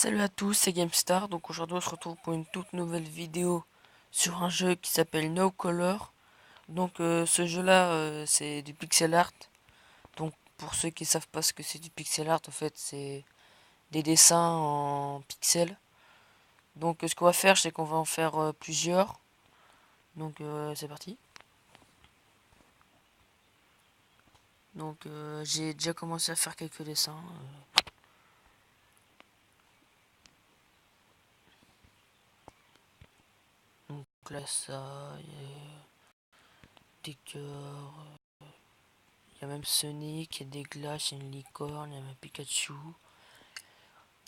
Salut à tous, c'est GameStar. Donc aujourd'hui on se retrouve pour une toute nouvelle vidéo sur un jeu qui s'appelle No Color. Donc ce jeu là c'est du pixel art. Donc pour ceux qui savent pas ce que c'est du pixel art, en fait c'est des dessins en pixels. Donc ce qu'on va faire, c'est qu'on va en faire plusieurs. Donc c'est parti. Donc j'ai déjà commencé à faire quelques dessins. Donc là ça, il y a des cœurs. Il y a même Sonic, il y a des glaces, il y a une licorne, il y a même Pikachu.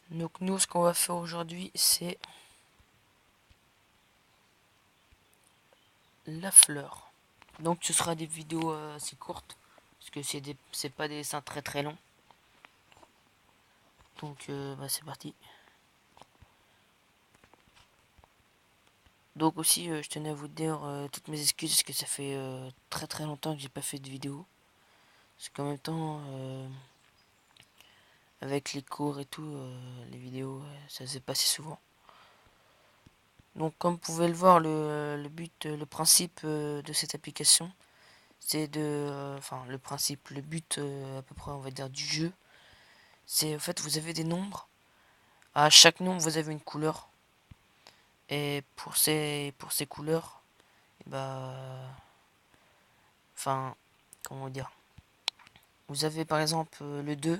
Donc nous, ce qu'on va faire aujourd'hui, c'est la fleur. Donc ce sera des vidéos assez courtes, parce que c'est pas des dessins très très longs. Donc c'est parti. Donc aussi, je tenais à vous dire toutes mes excuses, parce que ça fait très très longtemps que j'ai pas fait de vidéo. Parce qu'en même temps, avec les cours et tout, les vidéos, ça s'est passé souvent. Donc comme vous pouvez le voir, le but, le principe de cette application, c'est enfin le principe, le but à peu près on va dire du jeu, c'est en fait vous avez des nombres, à chaque nombre vous avez une couleur, et pour ces couleurs, bah, enfin, comment dire, vous avez par exemple le 2,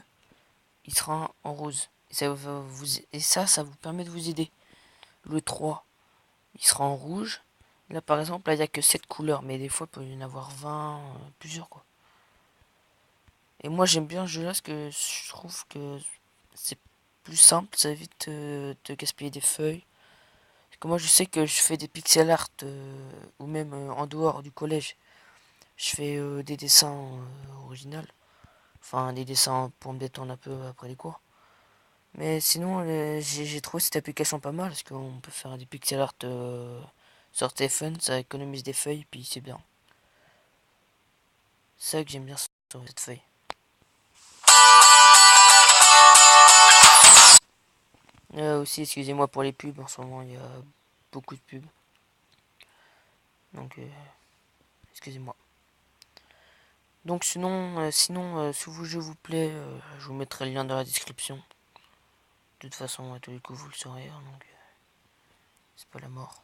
il sera en rose, et ça vous permet de vous aider. Le 3, il sera en rouge. Là par exemple, là il n'y a que 7 couleurs, mais des fois il peut y en avoir 20, plusieurs quoi. Et moi j'aime bien ce jeu là parce que je trouve que c'est plus simple, ça évite de gaspiller des feuilles. Parce que moi je sais que je fais des pixel art ou même en dehors du collège. Je fais des dessins originaux. Enfin des dessins pour me détendre un peu après les cours. Mais sinon j'ai trouvé cette application pas mal parce qu'on peut faire des pixel art sur téléphone, ça économise des feuilles puis c'est bien. C'est ça que j'aime bien sur cette feuille. Aussi, excusez-moi pour les pubs, en ce moment il y a beaucoup de pubs. Donc, excusez-moi. Donc sinon, si le jeu vous plaît, je vous mettrai le lien dans la description. De toute façon, à tous les coups, vous le saurez, hein, donc c'est pas la mort.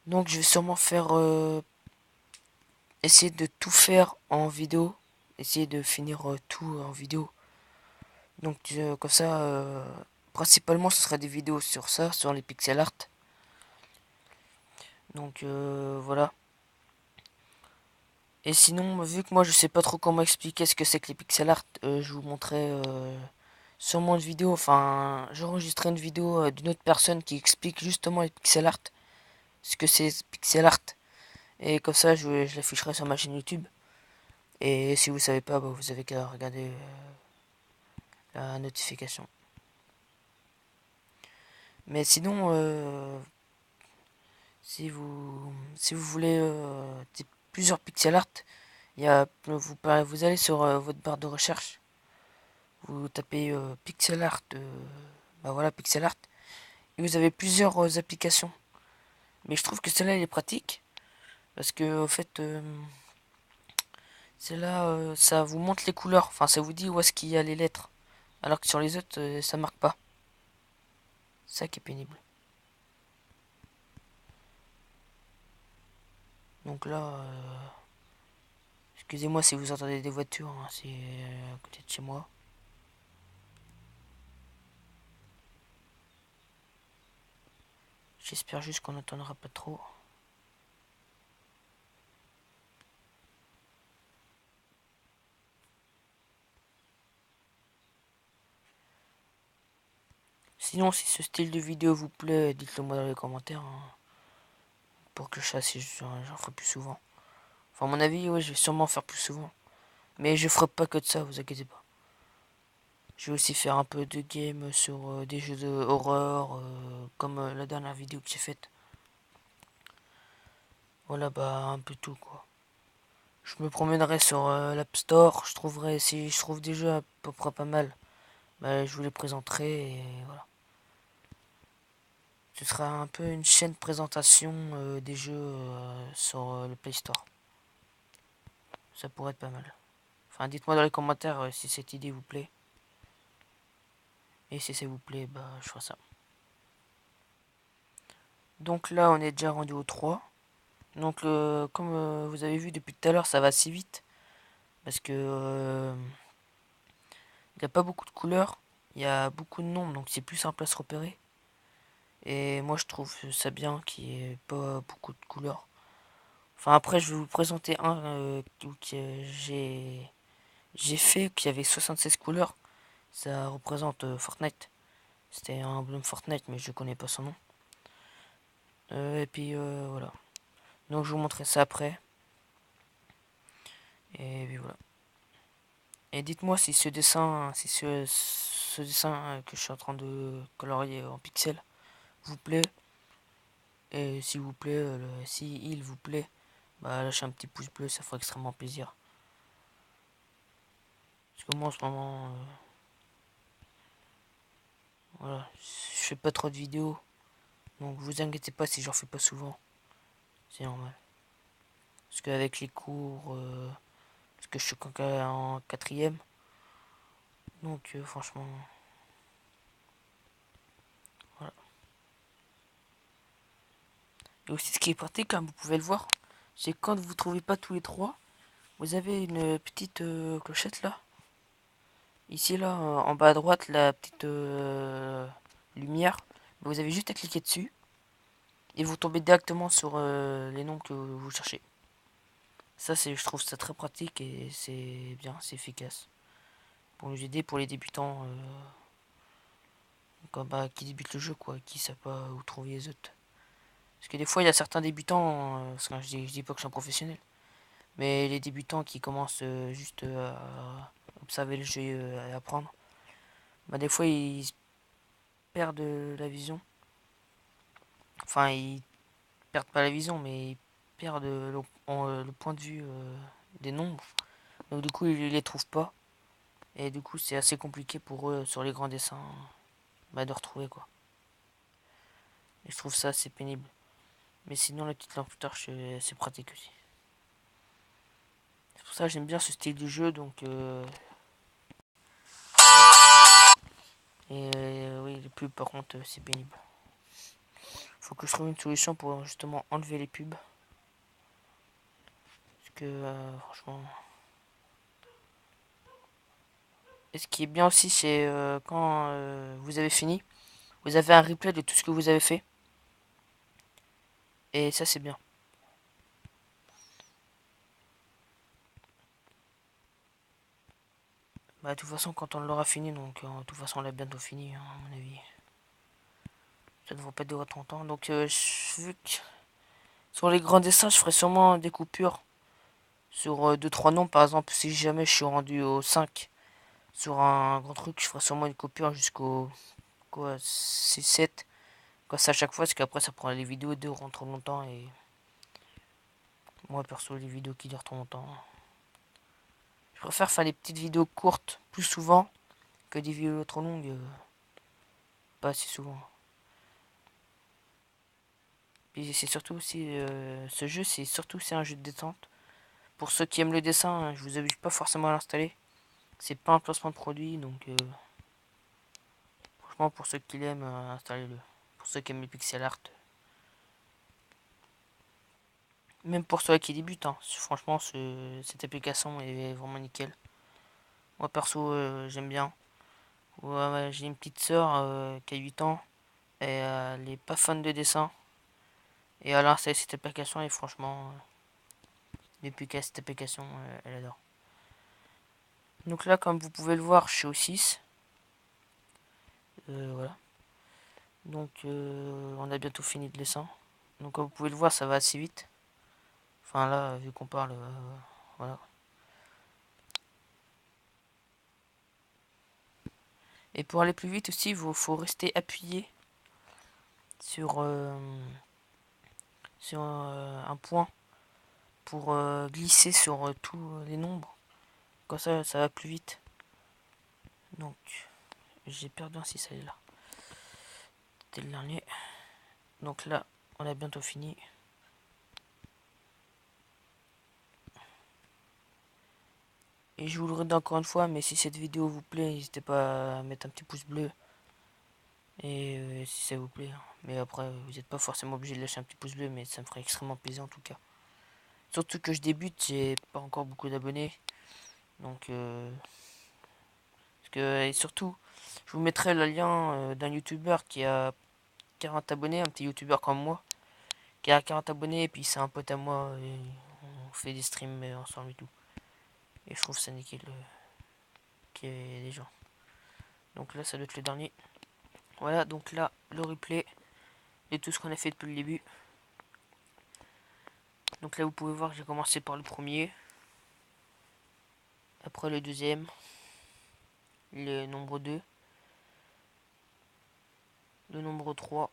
Donc je vais sûrement faire essayer de tout faire en vidéo, essayer de finir tout en vidéo. Donc comme ça, principalement ce sera des vidéos sur ça, sur les pixel art. Donc voilà. Et sinon, vu que moi je sais pas trop comment expliquer ce que c'est que les pixel art, je vous montrerai sûrement une vidéo, enfin j'enregistrerai une vidéo d'une autre personne qui explique justement les pixel art, ce que c'est pixel art. Et comme ça je l'afficherai sur ma chaîne YouTube. Et si vous savez pas, bah, vous avez qu'à regarder la notification. Mais sinon, si vous voulez plusieurs pixel art, vous allez sur votre barre de recherche, vous tapez pixel art, bah voilà pixel art, et vous avez plusieurs applications. Mais je trouve que celle-là elle est pratique parce que en fait celle-là ça vous montre les couleurs, enfin ça vous dit où est-ce qu'il y a les lettres, alors que sur les autres ça marque pas. C'est ça qui est pénible. Donc là, excusez-moi si vous entendez des voitures, hein, c'est à côté de chez moi. J'espère juste qu'on n'entendra pas trop. Sinon, si ce style de vidéo vous plaît, dites-le moi dans les commentaires, hein, pour que je sache si j'en ferai plus souvent. Enfin, à mon avis, ouais, je vais sûrement en faire plus souvent. Mais je ferai pas que de ça, vous inquiétez pas. Je vais aussi faire un peu de game sur des jeux de horreur, comme la dernière vidéo que j'ai faite. Voilà, bah, un peu tout, quoi. Je me promènerai sur l'App Store, je trouverai, si je trouve des jeux à peu près pas mal, bah, je vous les présenterai et voilà. Ce sera un peu une chaîne présentation des jeux sur le Play Store. Ça pourrait être pas mal. Enfin, dites-moi dans les commentaires si cette idée vous plaît. Et si ça vous plaît, bah je ferai ça. Donc là, on est déjà rendu au 3. Donc comme vous avez vu depuis tout à l'heure, ça va assez vite. Parce que il n'y a pas beaucoup de couleurs. Il y a beaucoup de nombres, donc c'est plus simple à se repérer. Et moi, je trouve ça bien qu'il n'y ait pas beaucoup de couleurs. Enfin, après, je vais vous présenter un que j'ai fait qui avait 76 couleurs. Ça représente Fortnite. C'était un emblème Fortnite, mais je connais pas son nom. Et puis voilà. Donc je vous montrerai ça après. Et puis voilà. Et dites-moi si ce dessin, ce dessin que je suis en train de colorier en pixels vous plaît. Et s'il vous plaît, si il vous plaît, bah lâchez un petit pouce bleu, ça ferait extrêmement plaisir. Parce que moi en ce moment, voilà, je fais pas trop de vidéos. Donc vous inquiétez pas si j'en fais pas souvent. C'est normal. Parce qu'avec les cours, parce que je suis en quatrième. Donc franchement, voilà. Et aussi ce qui est pratique, comme vous pouvez le voir, c'est quand vous ne trouvez pas tous les trois, vous avez une petite clochette là. Ici là, en bas à droite, la petite lumière. Vous avez juste à cliquer dessus. Et vous tombez directement sur les noms que vous cherchez. Ça, je trouve ça très pratique et c'est bien, c'est efficace. Pour nous aider, pour les débutants bah, qui débutent le jeu, quoi, qui ne savent pas où trouver les autres. Parce que des fois, il y a certains débutants, parce que je dis pas que je suis un professionnel, mais les débutants qui commencent juste à observer le jeu et à apprendre, bah, des fois, ils perdent la vision. Enfin, ils perdent pas la vision, mais ils perdent le point de vue des nombres. Donc du coup, ils les trouvent pas. Et du coup, c'est assez compliqué pour eux sur les grands dessins bah, de retrouver quoi. Et je trouve ça assez pénible. Mais sinon, la petite lampe torche, c'est pratique aussi. C'est pour ça que j'aime bien ce style de jeu. Donc, et oui, les pubs, par contre, c'est pénible. Faut que je trouve une solution pour justement enlever les pubs. Parce que, franchement. Et ce qui est bien aussi, c'est quand vous avez fini, vous avez un replay de tout ce que vous avez fait. Et ça, c'est bien. Bah, de toute façon, quand on l'aura fini, donc de toute façon, on l'a bientôt fini, hein, à mon avis. Ça ne devrait pas durer trop longtemps. Donc, vu que sur les grands dessins, je ferai sûrement des coupures sur deux trois noms. Par exemple, si jamais je suis rendu au 5 sur un grand truc, je ferai sûrement une coupure jusqu'au 6, 7. Quoi, ça à chaque fois, parce qu'après, ça prend les vidéos durent trop longtemps. Et moi, perso, les vidéos qui durent trop longtemps, je préfère faire des petites vidéos courtes plus souvent que des vidéos trop longues, pas assez souvent. Puis c'est surtout aussi, ce jeu, c'est un jeu de détente. Pour ceux qui aiment le dessin, je vous oblige pas forcément à l'installer. C'est pas un placement de produit, donc franchement, pour ceux qui l'aiment, installez-le. Pour ceux qui aiment les pixel art. Même pour ceux qui débutent, hein. Franchement, cette application est vraiment nickel. Moi, perso, j'aime bien. Ouais, ouais, j'ai une petite soeur qui a 8 ans. Et elle est pas fan de dessin. Et elle a installé cette application et franchement, depuis qu'elle a cette application, elle adore. Donc là, comme vous pouvez le voir, je suis au 6. Voilà. Donc on a bientôt fini le dessin. Donc comme vous pouvez le voir, ça va assez vite. Enfin là, vu qu'on parle, voilà. Et pour aller plus vite aussi, il faut rester appuyé sur, un point pour glisser sur tous les nombres. Comme ça va plus vite. Donc j'ai perdu un 6, elle est là. C'était le dernier. Donc là, on a bientôt fini. Et je vous le redis encore une fois, mais si cette vidéo vous plaît, n'hésitez pas à mettre un petit pouce bleu. Et si ça vous plaît. Mais après, vous n'êtes pas forcément obligé de lâcher un petit pouce bleu, mais ça me ferait extrêmement plaisir en tout cas. Surtout que je débute, j'ai pas encore beaucoup d'abonnés. Donc, et surtout, je vous mettrai le lien d'un youtubeur qui a 40 abonnés, un petit youtubeur comme moi, qui a 40 abonnés, et puis c'est un pote à moi, et on fait des streams ensemble et tout. Et je trouve ça nickel qu'il y ait des gens. Donc là, ça doit être le dernier. Voilà, donc là, le replay de tout ce qu'on a fait depuis le début. Donc là, vous pouvez voir que j'ai commencé par le premier, après le deuxième, le nombre 2, le nombre 3.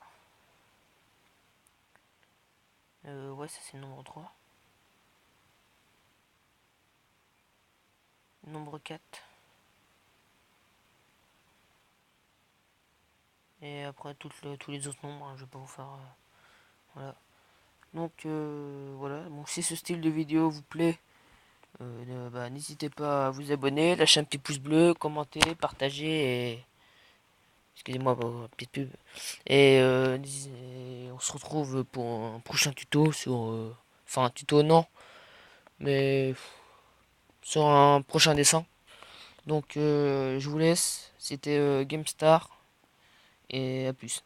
Ouais, ça c'est le nombre 3. Le nombre 4. Et après tous les autres nombres, hein, je vais pas vous faire... voilà. Donc voilà, bon, si ce style de vidéo vous plaît, bah, n'hésitez pas à vous abonner, lâcher un petit pouce bleu, commenter, partager et... Excusez-moi, petite pub. Et on se retrouve pour un prochain tuto sur... enfin, un tuto non, mais sur un prochain dessin. Donc je vous laisse, c'était GameStar et à plus.